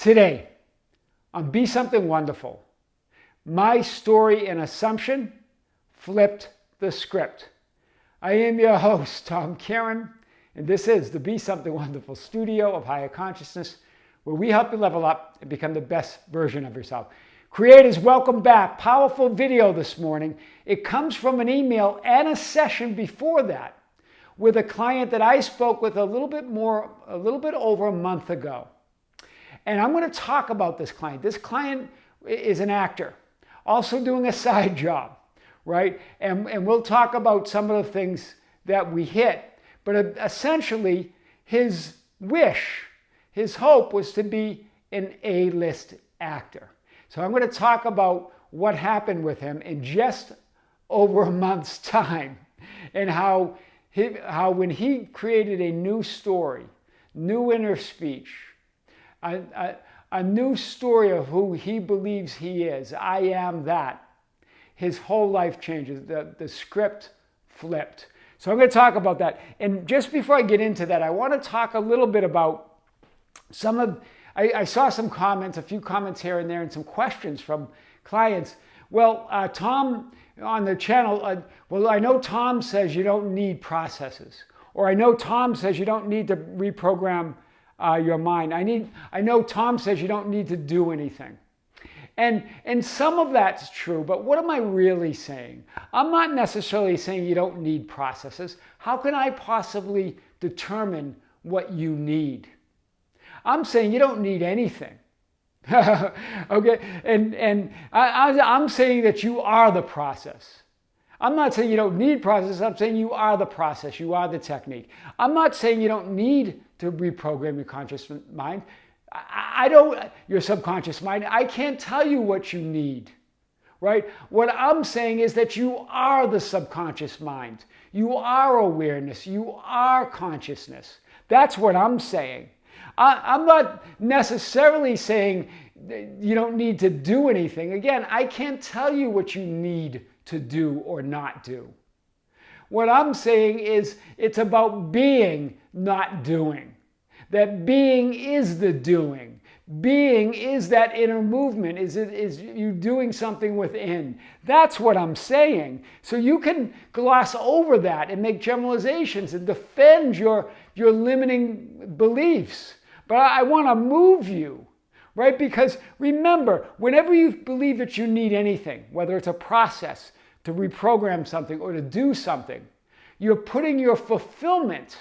Today, on Be Something Wonderful, my story and assumption flipped the script. I am your host, Tom Kearin, and this is the Be Something Wonderful studio of higher consciousness, where we help you level up and become the best version of yourself. Creators, welcome back. Powerful video this morning. It comes from an email and a session before that with a client that I spoke with a little bit over a month ago. And I'm going to talk about this client. This client is an actor, also doing a side job, right? And we'll talk about some of the things that we hit. But essentially, his wish, his hope was to be an A-list actor. So I'm going to talk about what happened with him in just over a month's time, and how when he created a new story, new inner speech, a new story of who he believes he is, I am that, his whole life changes. The script flipped. So I'm going to talk about that. And just before I get into that, I want to talk a little bit about I saw some comments, a few comments here and there, and some questions from clients. Well, Tom on the channel, well, I know Tom says you don't need processes. Or I know Tom says you don't need to reprogram your mind. I know Tom says you don't need to do anything. And some of that's true, but what am I really saying? I'm not necessarily saying you don't need processes. How can I possibly determine what you need? I'm saying you don't need anything. Okay? And I'm saying that you are the process. I'm not saying you don't need process. I'm saying you are the process. You are the technique. I'm not saying you don't need to reprogram your conscious mind. Your subconscious mind. I can't tell you what you need, right? What I'm saying is that you are the subconscious mind. You are awareness. You are consciousness. That's what I'm saying. I'm not necessarily saying you don't need to do anything. Again, I can't tell you what you need to do or not do. What I'm saying is it's about being, not doing. That being is the doing. Being is that inner movement, is you doing something within. That's what I'm saying. So you can gloss over that and make generalizations and defend your limiting beliefs. But I want to move you, right? Because remember, whenever you believe that you need anything, whether it's a process to reprogram something or to do something, you're putting your fulfillment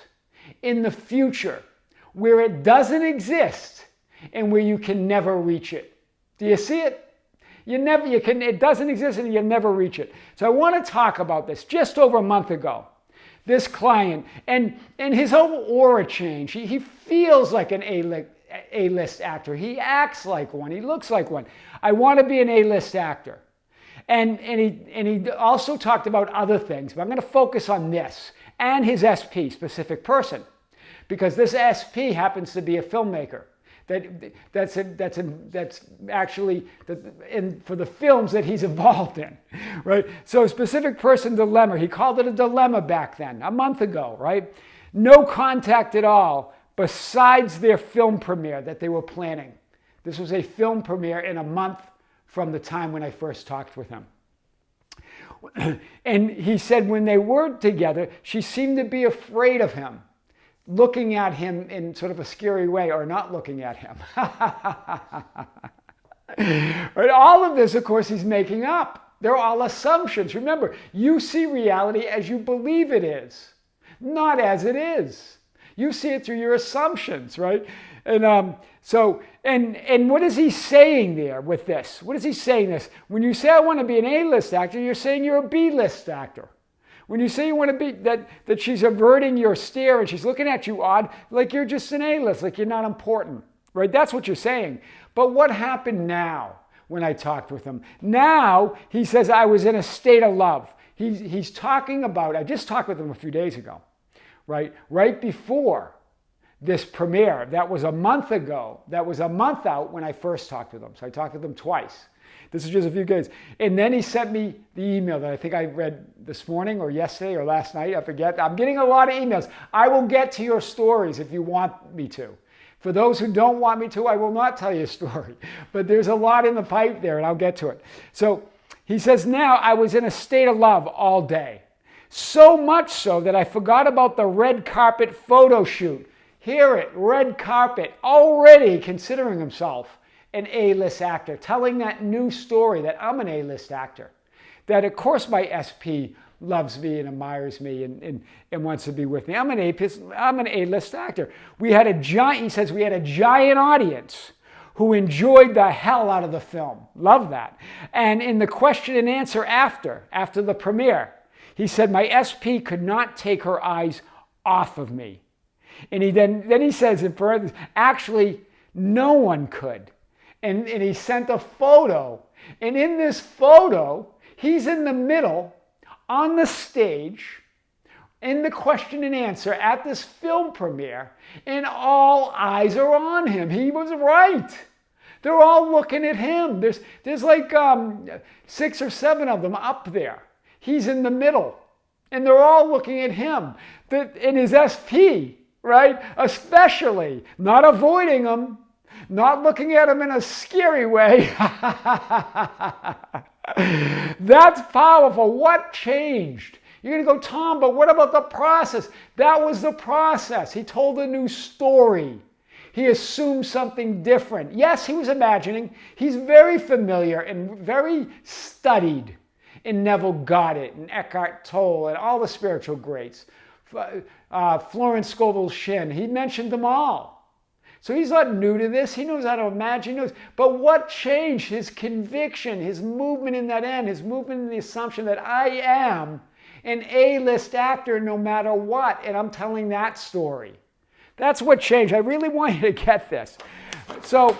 in the future where it doesn't exist and where you can never reach it. Do you see it? It doesn't exist and you'll never reach it. So I want to talk about this just over a month ago. This client and his whole aura change. He feels like an A-list actor. He acts like one. He looks like one. I want to be an A-list actor. And he also talked about other things, but I'm going to focus on this and his SP, specific person, because this SP happens to be a filmmaker. That's actually for the films that he's involved in, right? So specific person dilemma, he called it a dilemma back then, a month ago, right? No contact at all besides their film premiere that they were planning. This was a film premiere in a month from the time when I first talked with him. And he said when they were together, she seemed to be afraid of him, looking at him in sort of a scary way, or not looking at him. Right? All of this, of course, he's making up. They're all assumptions. Remember, you see reality as you believe it is, not as it is. You see it through your assumptions, right? And and what is he saying there with this? What is he saying this? When you say I want to be an A-list actor, you're saying you're a B-list actor. When you say you want to be, that she's averting your stare and she's looking at you odd, like you're just an A-list, like you're not important, right? That's what you're saying. But what happened now when I talked with him? Now he says I was in a state of love. He's talking about, I just talked with him a few days ago, right? Right before this premiere. That was a month ago. That was a month out when I first talked with him. So I talked with him twice. This is just a few days. And then he sent me the email that I think I read this morning or yesterday or last night. I forget. I'm getting a lot of emails. I will get to your stories if you want me to. For those who don't want me to, I will not tell you a story. But there's a lot in the pipe there, and I'll get to it. So he says, now I was in a state of love all day. So much so that I forgot about the red carpet photo shoot. Hear it, red carpet, already considering himself an A-list actor, telling that new story that I'm an A-list actor. That of course my SP loves me and admires me and wants to be with me. I'm an A-list actor. We had a giant, he says, we had a giant audience who enjoyed the hell out of the film. Love that. And in the question and answer after the premiere, he said, my SP could not take her eyes off of me. And then he says in parentheses, actually, no one could. And he sent a photo. And in this photo, he's in the middle on the stage in the question and answer at this film premiere, and all eyes are on him. He was right. They're all looking at him. There's like 6 or 7 of them up there. He's in the middle, and they're all looking at him. In his SP, right? Especially, not avoiding him, not looking at him in a scary way. That's powerful. What changed? You're going to go, Tom, but what about the process? That was the process. He told a new story. He assumed something different. Yes, he was imagining. He's very familiar and very studied in Neville, Goddard, and Eckhart Tolle, and all the spiritual greats. Florence Scovel Shinn. He mentioned them all. So he's not new to this. He knows how to imagine. He knows. But what changed? His conviction, his movement in that end, his movement in the assumption that I am an A-list actor no matter what. And I'm telling that story. That's what changed. I really want you to get this. So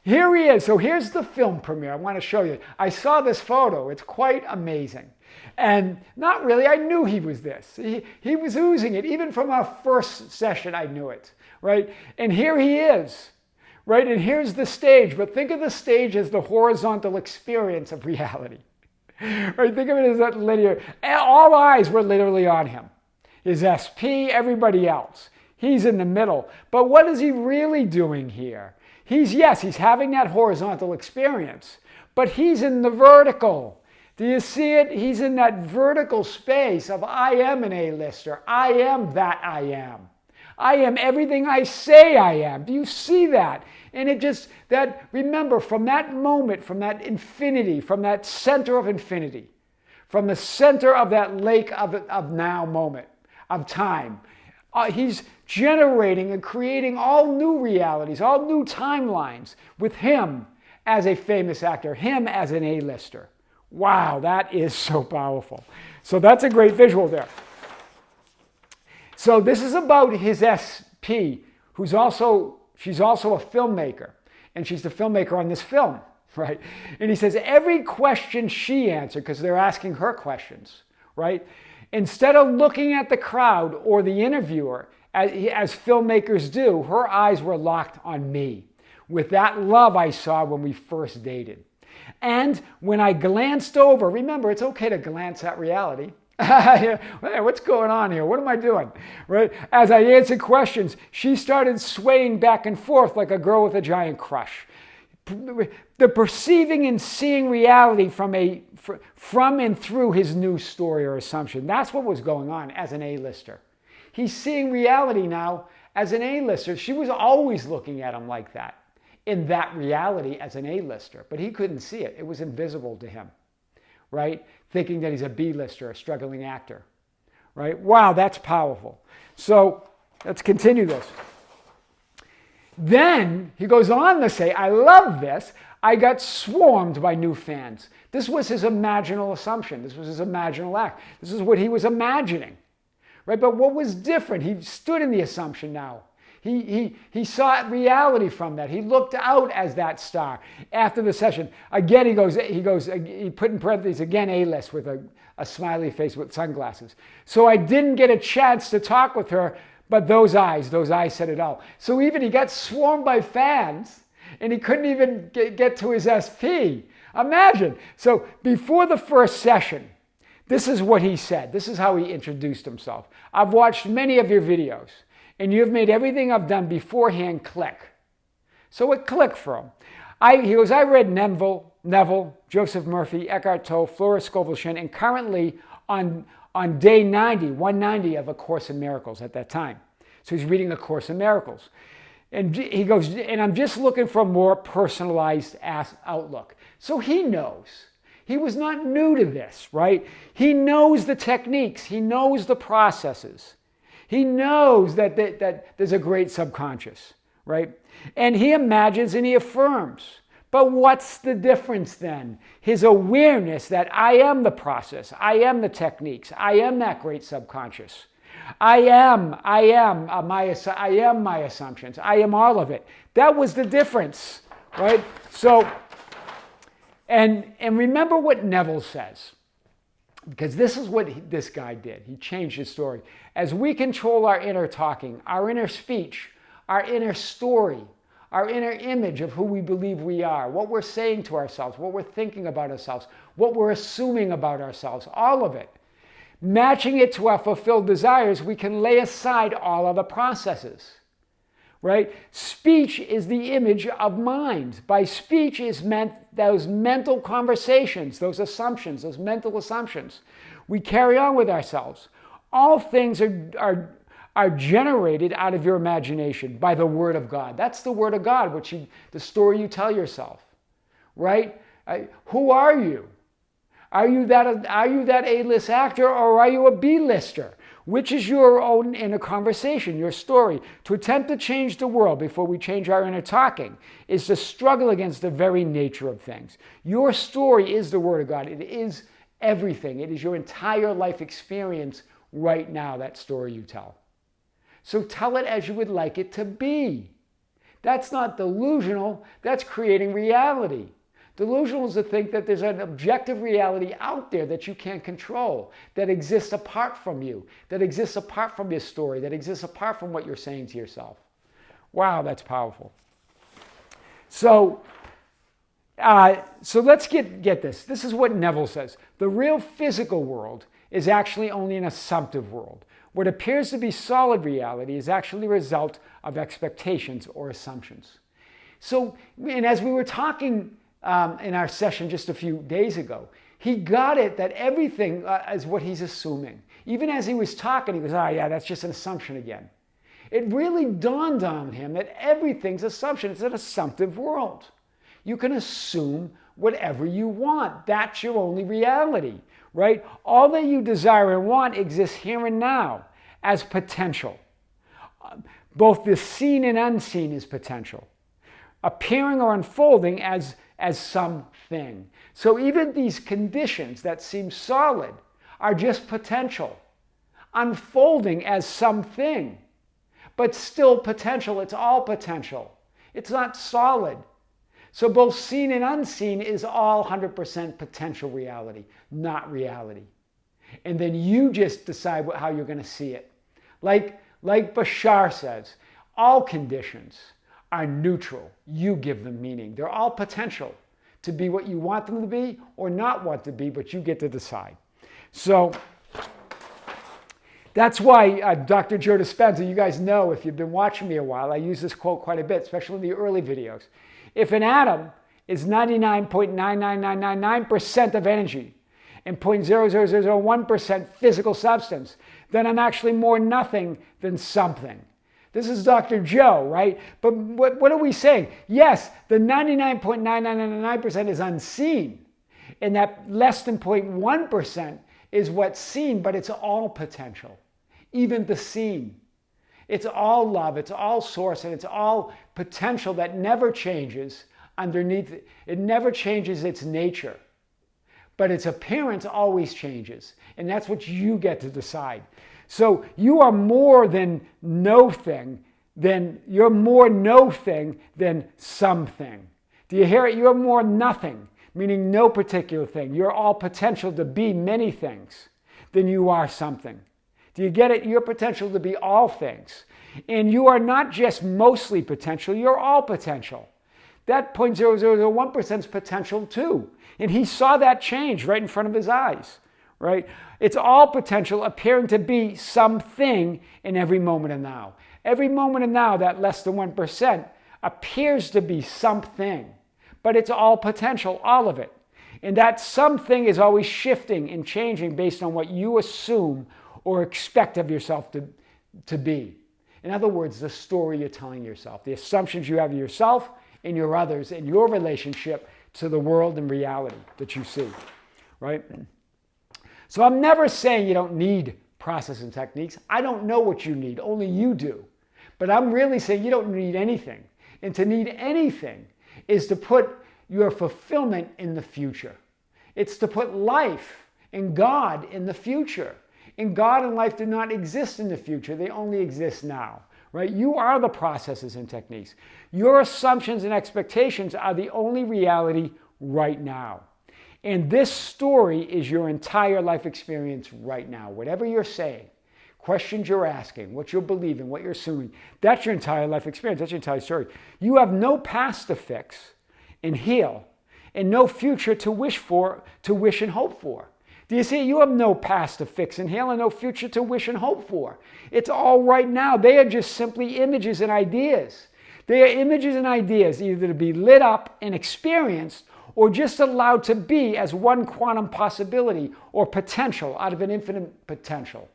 here he is. So here's the film premiere. I want to show you. I saw this photo. It's quite amazing. And not really. I knew he was this. He was oozing it. Even from our first session, I knew it. Right? And here he is, right? And here's the stage, but think of the stage as the horizontal experience of reality. Right? Think of it as that linear. All eyes were literally on him. His SP, everybody else. He's in the middle. But what is he really doing here? He's having that horizontal experience, but he's in the vertical. Do you see it? He's in that vertical space of I am an A-lister. I am that I am. I am everything I say I am. Do you see that? And it just, remember, from that moment, from that infinity, from that center of infinity, from the center of that lake of now moment, of time, he's generating and creating all new realities, all new timelines with him as a famous actor, him as an A-lister. Wow, that is so powerful. So that's a great visual there. So this is about his SP, she's also a filmmaker, and she's the filmmaker on this film, right? And he says every question she answered, because they're asking her questions, right? Instead of looking at the crowd or the interviewer, as filmmakers do, her eyes were locked on me, with that love I saw when we first dated. And when I glanced over, remember, it's okay to glance at reality. Hey, what's going on here? What am I doing? Right? As I answered questions, she started swaying back and forth like a girl with a giant crush. The perceiving and seeing reality from and through his new story or assumption. That's what was going on as an A-lister. He's seeing reality now as an A-lister. She was always looking at him like that, in that reality as an A-lister, but he couldn't see it. It was invisible to him. Right? Thinking that he's a B-lister, a struggling actor. Right? Wow, that's powerful. So let's continue this. Then he goes on to say, I love this. I got swarmed by new fans. This was his imaginal assumption. This was his imaginal act. This is what he was imagining. Right? But what was different? He stood in the assumption now. He saw reality from that. He looked out as that star. After the session, again, he put in parentheses, again, A-list with a smiley face with sunglasses. So I didn't get a chance to talk with her, but those eyes said it all. So even he got swarmed by fans, and he couldn't even get to his SP. Imagine. So before the first session, this is what he said. This is how he introduced himself. I've watched many of your videos. and you've made everything I've done beforehand click. So it clicked for him. He goes, I read Neville, Joseph Murphy, Eckhart Tolle, Flora Scovel-Shinn, and currently on day 190 of A Course in Miracles at that time. So he's reading A Course in Miracles. And he goes, and I'm just looking for a more personalized outlook. So he knows. He was not new to this, right? He knows the techniques. He knows the processes. He knows that there's a great subconscious, right? And he imagines and he affirms. But what's the difference then? His awareness that I am the process, I am the techniques, I am that great subconscious. I am my assumptions. I am all of it. That was the difference, right? So, and remember what Neville says, because this is what this guy did. He changed his story. As we control our inner talking, our inner speech, our inner story, our inner image of who we believe we are, what we're saying to ourselves, what we're thinking about ourselves, what we're assuming about ourselves, all of it. Matching it to our fulfilled desires, we can lay aside all other processes, right? Speech is the image of mind. By speech is meant those mental conversations, those assumptions, those mental assumptions we carry on with ourselves. All things are generated out of your imagination by the Word of God. That's the Word of God, the story you tell yourself, right? Who are you? Are you that A-list actor, or are you a B-lister? Which is your own inner conversation, your story? To attempt to change the world before we change our inner talking is to struggle against the very nature of things. Your story is the Word of God. It is everything. It is your entire life experience right now, that story you tell. So tell it as you would like it to be. That's not delusional. That's creating reality. Delusional is to think that there's an objective reality out there that you can't control, that exists apart from you, that exists apart from your story, that exists apart from what you're saying to yourself. Wow, that's powerful. So let's get this. This is what Neville says. The real physical world is actually only an assumptive world. What appears to be solid reality is actually a result of expectations or assumptions. So, and as we were talking in our session just a few days ago, he got it that everything is what he's assuming. Even as he was talking, he goes, oh yeah, that's just an assumption again. It really dawned on him that everything's assumption. It's an assumptive world. You can assume whatever you want. That's your only reality, right? All that you desire and want exists here and now as potential. Both the seen and unseen is potential. Appearing or unfolding as something. So even these conditions that seem solid are just potential. Unfolding as something, but still potential. It's all potential. It's not solid. So both seen and unseen is all 100% potential reality, not reality. And then you just decide how you're going to see it. Like Bashar says, all conditions are neutral. You give them meaning. They're all potential to be what you want them to be or not want to be, but you get to decide. So that's why Dr. Joe Dispenza, you guys know if you've been watching me a while, I use this quote quite a bit, especially in the early videos. If an atom is 99.99999% of energy and 0.00001% physical substance, then I'm actually more nothing than something. This is Dr. Joe, right? But what are we saying? Yes, the 99.9999% is unseen, and that less than 0.1% is what's seen, but it's all potential, even the seen. It's all love, it's all source, and it's all potential that never changes underneath it. It never changes its nature, but its appearance always changes, and that's what you get to decide. So you are more than no thing, you're more no thing than something. Do you hear it? You're more nothing, meaning no particular thing. You're all potential to be many things than you are something. Do you get it? Your potential to be all things. And you are not just mostly potential, you're all potential. That 0.0001% is potential too. And he saw that change right in front of his eyes, right? It's all potential appearing to be something in every moment of now. Every moment of now, that less than 1% appears to be something, but it's all potential, all of it. And that something is always shifting and changing based on what you assume or expect of yourself to be. In other words, the story you're telling yourself, the assumptions you have of yourself and your others and your relationship to the world and reality that you see, right? So I'm never saying you don't need process and techniques. I don't know what you need, only you do. But I'm really saying you don't need anything. And to need anything is to put your fulfillment in the future. It's to put life and God in the future. And God and life do not exist in the future. They only exist now, right? You are the processes and techniques. Your assumptions and expectations are the only reality right now. And this story is your entire life experience right now. Whatever you're saying, questions you're asking, what you're believing, what you're assuming, that's your entire life experience. That's your entire story. You have no past to fix and heal, and no future to wish and hope for. Do you see? You have no past to fix and heal and no future to wish and hope for. It's all right now. They are just simply images and ideas. They are images and ideas either to be lit up and experienced or just allowed to be as one quantum possibility or potential out of an infinite potential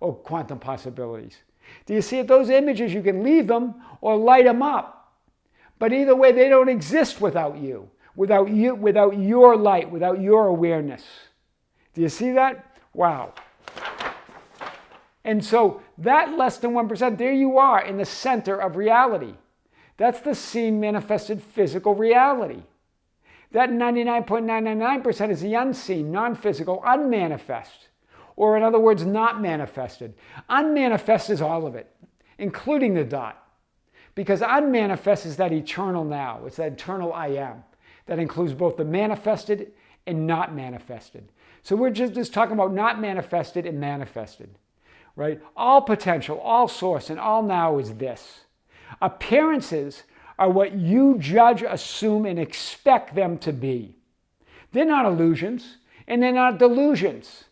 or quantum possibilities. Do you see it? Those images, you can leave them or light them up. But either way, they don't exist without you, without your light, without your awareness. Do you see that? Wow. And so that less than 1%, there you are in the center of reality. That's the seen, manifested physical reality. That 99.999% is the unseen, non-physical, unmanifest. Or in other words, not manifested. Unmanifest is all of it, including the dot. Because unmanifest is that eternal now. It's that eternal I am. That includes both the manifested and not manifested. So we're just talking about not manifested and manifested, right? All potential, all source, and all now is this. Appearances are what you judge, assume, and expect them to be. They're not illusions, and they're not delusions.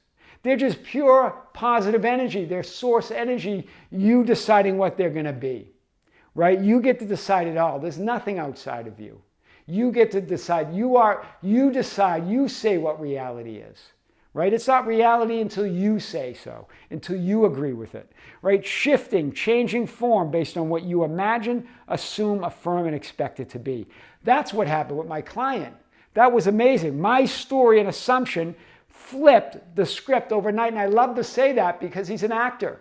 They're just pure positive energy. They're source energy, you deciding what they're going to be, right? You get to decide it all. There's nothing outside of you. You get to decide. You decide, you say what reality is, right? It's not reality until you say so, until you agree with it, right? Shifting, changing form based on what you imagine, assume, affirm, and expect it to be. That's what happened with my client. That was amazing. My story and assumption flipped the script overnight, and I love to say that because he's an actor.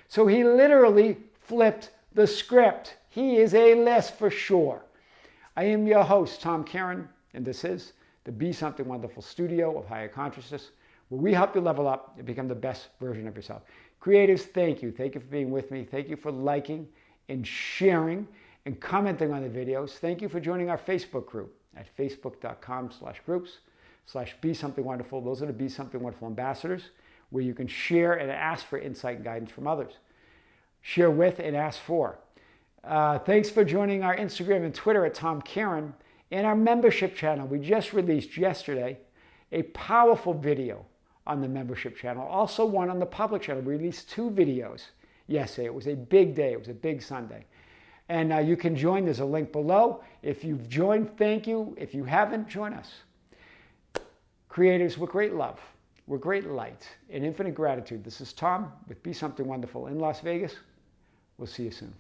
So he literally flipped the script. He is A-list for sure. I am your host, Tom Kearin, and this is the Be Something Wonderful studio of higher consciousness, where we help you level up and become the best version of yourself. Creators, thank you. Thank you for being with me. Thank you for liking and sharing and commenting on the videos. Thank you for joining our Facebook group at facebook.com/groups/Be Something Wonderful. Those are the Be Something Wonderful ambassadors, where you can share and ask for insight and guidance from others. Share with and ask for. Thanks for joining our Instagram and Twitter at Tom Kearin and our membership channel. We just released yesterday a powerful video on the membership channel, also one on the public channel. We released 2 videos yesterday. It was a big day. It was a big Sunday. And you can join. There's a link below. If you've joined, thank you. If you haven't, join us. Creators, with great love, with great light, and infinite gratitude. This is Tom with Be Something Wonderful in Las Vegas. We'll see you soon.